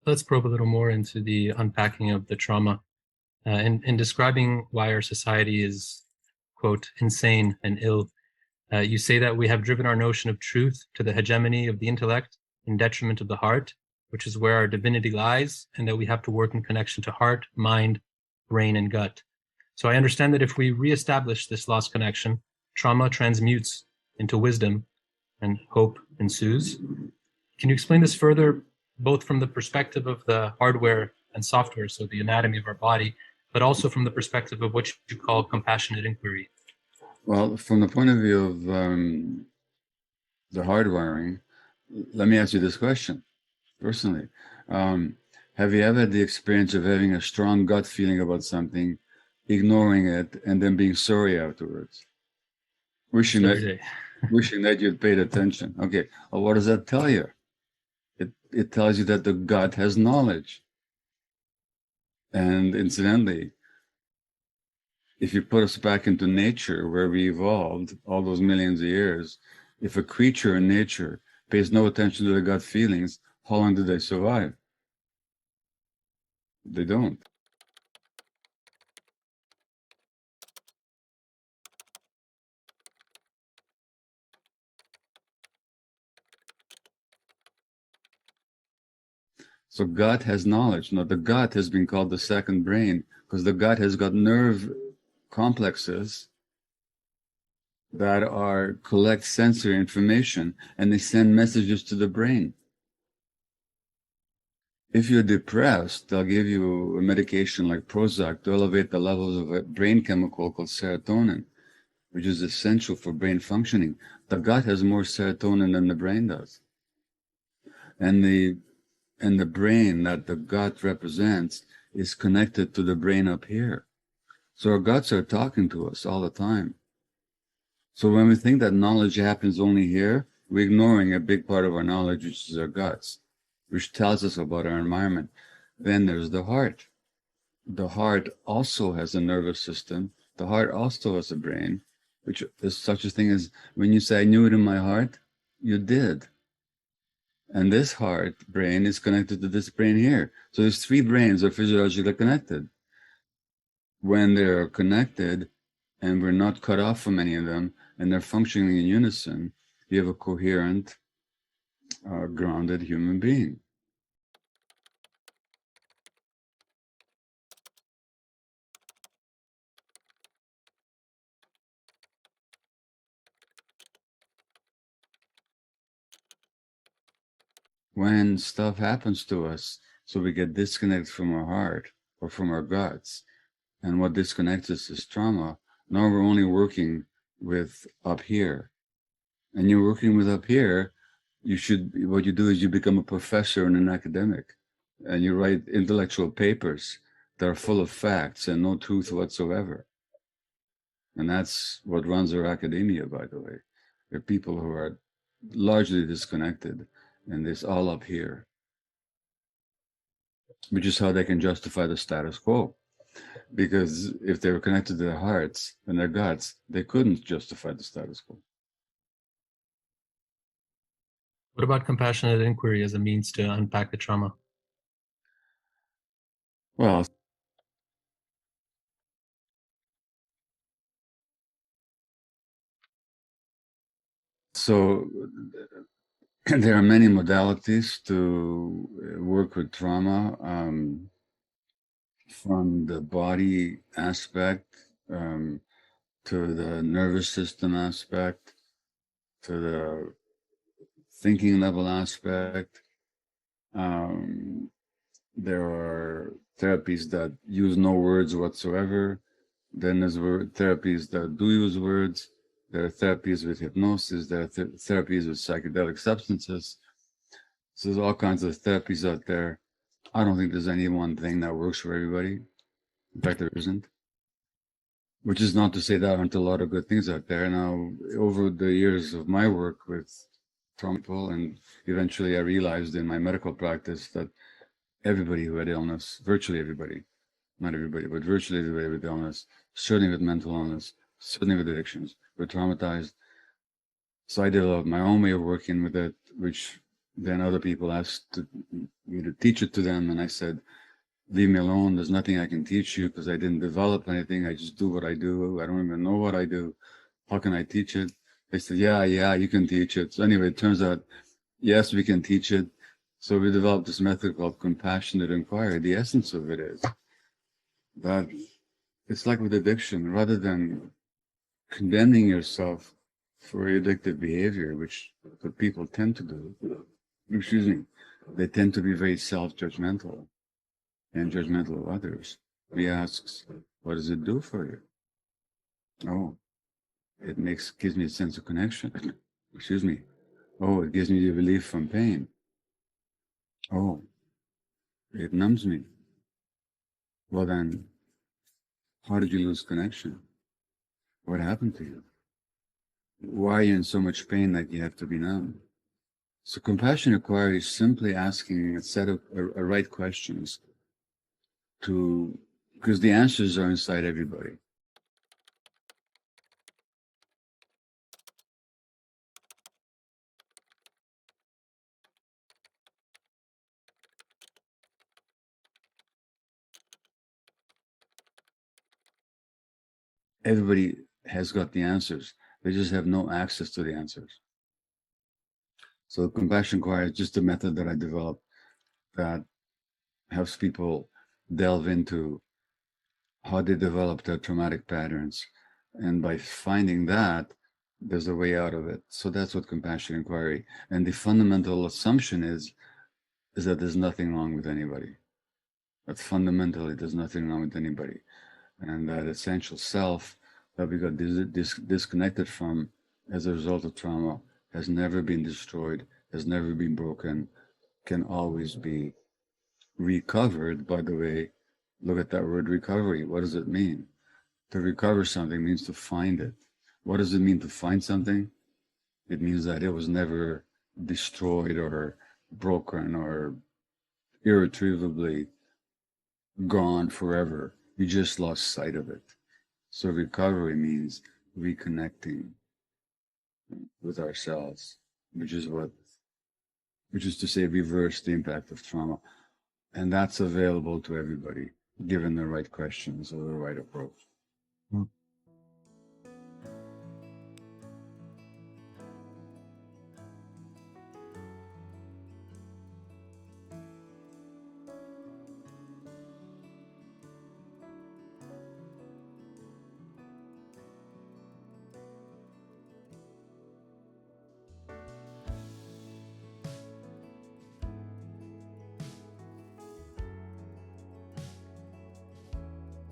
Let's probe a little more into the unpacking of the trauma. In describing why our society is, quote, insane and ill, you say that we have driven our notion of truth to the hegemony of the intellect in detriment of the heart, which is where our divinity lies, and that we have to work in connection to heart, mind, brain, and gut. So I understand that if we reestablish this lost connection, trauma transmutes into wisdom and hope ensues. Can you explain this further, both from the perspective of the hardware and software, so the anatomy of our body, but also from the perspective of what you call compassionate inquiry? Well, from the point of view of the hardwiring, let me ask you this question personally. Have you ever had the experience of having a strong gut feeling about something, ignoring it, and then being sorry afterwards? Wishing that, wishing that you'd paid attention. Okay, well, what does that tell you? It tells you that the gut has knowledge. And incidentally, if you put us back into nature where we evolved all those millions of years, if a creature in nature pays no attention to their gut feelings, how long do they survive? They don't. So gut has knowledge. Now the gut has been called the second brain because the gut has got nerve complexes that are collect sensory information and they send messages to the brain. If you're depressed, they'll give you a medication like Prozac to elevate the levels of a brain chemical called serotonin, which is essential for brain functioning. The gut has more serotonin than the brain does. And the brain that the gut represents is connected to the brain up here. So our guts are talking to us all the time. So when we think that knowledge happens only here, we're ignoring a big part of our knowledge, which is our guts, which tells us about our environment. Then there's the heart. The heart also has a nervous system. The heart also has a brain, which is such a thing as when you say, I knew it in my heart, you did. And this heart brain is connected to this brain here. So there's three brains that are physiologically connected. When they're connected and we're not cut off from any of them and they're functioning in unison, you have a coherent, grounded human being. When stuff happens to us, so we get disconnected from our heart or from our guts, and what disconnects us is trauma, now we're only working with up here. And you're working with up here, what you do is you become a professor and an academic, and you write intellectual papers that are full of facts and no truth whatsoever. And that's what runs our academia, by the way. They're people who are largely disconnected, and it's all up here, which is how they can justify the status quo. Because if they were connected to their hearts and their guts, they couldn't justify the status quo. What about compassionate inquiry as a means to unpack the trauma? Well, so there are many modalities to work with trauma, from the body aspect, to the nervous system aspect, to the thinking level aspect. There are therapies that use no words whatsoever. Then there's therapies that do use words. There are therapies with hypnosis. There are therapies with psychedelic substances. So there's all kinds of therapies out there. I don't think there's any one thing that works for everybody. In fact, there isn't. Which is not to say there aren't a lot of good things out there. Now, over the years of my work with trauma people, and eventually I realized in my medical practice that everybody who had illness, virtually everybody, not everybody, but virtually everybody with illness, certainly with mental illness, certainly with addictions, were traumatized. So I developed my own way of working with it, which then other people asked to me to teach it to them. And I said, leave me alone. There's nothing I can teach you because I didn't develop anything. I just do what I do. I don't even know what I do. How can I teach it? They said, yeah, you can teach it. So anyway, it turns out, yes, we can teach it. So we developed this method called compassionate inquiry. The essence of it is that it's like with addiction, rather than condemning yourself for addictive behavior, which what people tend to do, excuse me, they tend to be very self-judgmental and judgmental of others. He asks, what does it do for you? Oh, it gives me a sense of connection. Excuse me. Oh, it gives me relief from pain. Oh, it numbs me. Well then, how did you lose connection? What happened to you? Why are you in so much pain that you have to be numb? So compassion inquiry is simply asking a set of right questions because the answers are inside everybody. Everybody has got the answers. They just have no access to the answers. So compassion inquiry is just a method that I developed that helps people delve into how they develop their traumatic patterns. And by finding that, there's a way out of it. So that's what compassion inquiry. And the fundamental assumption is that there's nothing wrong with anybody. That fundamentally there's nothing wrong with anybody. And that essential self that we got disconnected from as a result of trauma has never been destroyed, has never been broken, can always be recovered. By the way, look at that word recovery. What does it mean? To recover something means to find it. What does it mean to find something? It means that it was never destroyed or broken or irretrievably gone forever. You just lost sight of it. So recovery means reconnecting with ourselves, which is to say reverse the impact of trauma. And that's available to everybody, given the right questions or the right approach.